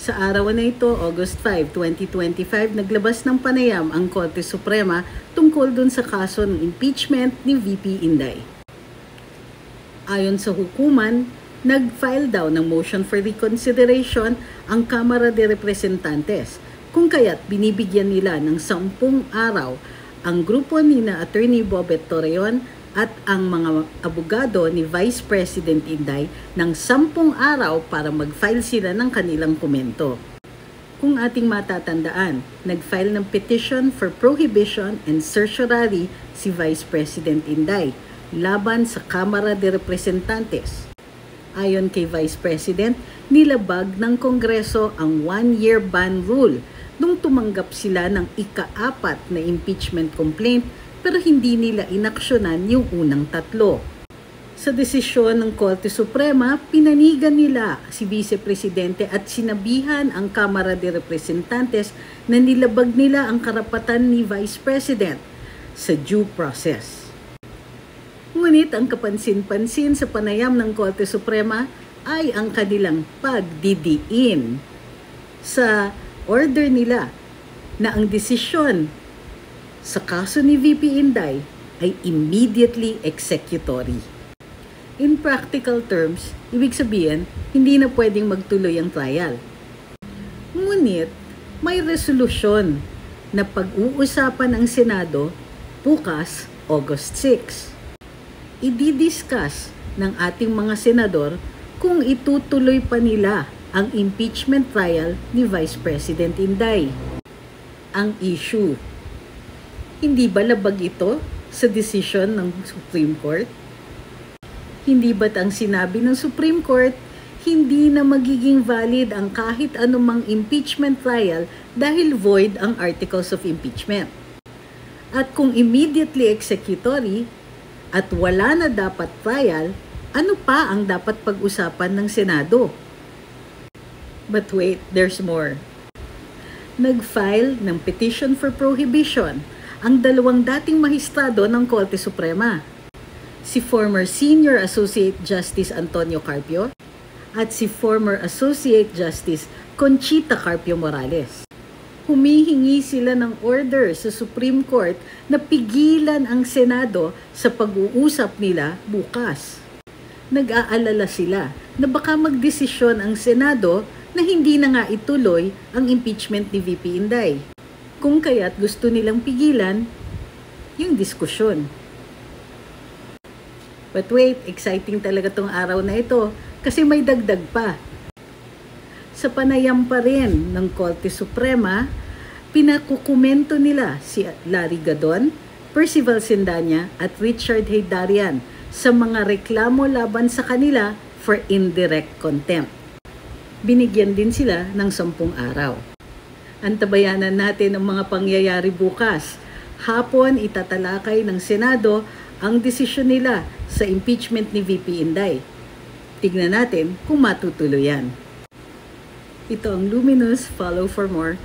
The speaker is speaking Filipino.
Sa araw na ito, August 5, 2025, naglabas ng panayam ang Korte Suprema tungkol dun sa kaso ng impeachment ni VP Inday. Ayon sa hukuman, nag-file daw ng motion for reconsideration ang Kamara de Representantes, kung kaya't binibigyan nila ng 10 araw ang grupo ni na Attorney Bobet Torreon at ang mga abogado ni Vice President Inday ng 10 araw para mag-file sila ng kanilang komento. Kung ating matatandaan, nag-file ng petition for prohibition and certiorari si Vice President Inday laban sa Kamara de Representantes. Ayon kay Vice President, nilabag ng Kongreso ang 1-year ban rule nung tumanggap sila ng ika-4 na impeachment complaint pero hindi nila inaksyonan yung unang 3. Sa desisyon ng Korte Suprema, pinanigan nila si Vice Presidente at sinabihan ang Kamara de Representantes na nilabag nila ang karapatan ni Vice President sa due process. Ngunit ang kapansin-pansin sa panayam ng Korte Suprema ay ang kanilang pagdidiin sa order nila na ang desisyon sa kaso ni VP Inday ay immediately executory. In practical terms, ibig sabihin, hindi na pwedeng magtuloy ang trial. Ngunit, may resolusyon na pag-uusapan ng Senado bukas, August 6. Ididiscuss ng ating mga senador kung itutuloy pa nila ang impeachment trial ni Vice President Inday. Ang issue, hindi ba labag ito sa desisyon ng Supreme Court? Hindi ba't ang sinabi ng Supreme Court, hindi na magiging valid ang kahit anumang impeachment trial dahil void ang articles of impeachment? At kung immediately executory at wala na dapat trial, ano pa ang dapat pag-usapan ng Senado? But wait, there's more. Nag-file ng petition for prohibition ang 2 dating mahistrado ng Korte Suprema, si former Senior Associate Justice Antonio Carpio at si former Associate Justice Conchita Carpio Morales. Humihingi sila ng order sa Supreme Court na pigilan ang Senado sa pag-uusap nila bukas. Nag-aalala sila na baka magdesisyon ang Senado na hindi na nga ituloy ang impeachment ni VP Inday. Kung kaya't gusto nilang pigilan yung diskusyon. But wait, exciting talaga tong araw na ito kasi may dagdag pa. Sa panayam pa rin ng Korte Suprema, pinakukomento nila si Larry Gadon, Percival Sendanya at Richard Heydarian sa mga reklamo laban sa kanila for indirect contempt. Binigyan din sila ng 10 araw. Antabayanan natin ang mga pangyayari bukas. Hapon, itatalakay ng Senado ang desisyon nila sa impeachment ni VP Inday. Tignan natin kung matutuloy yan. Ito ang Luminous. Follow for more.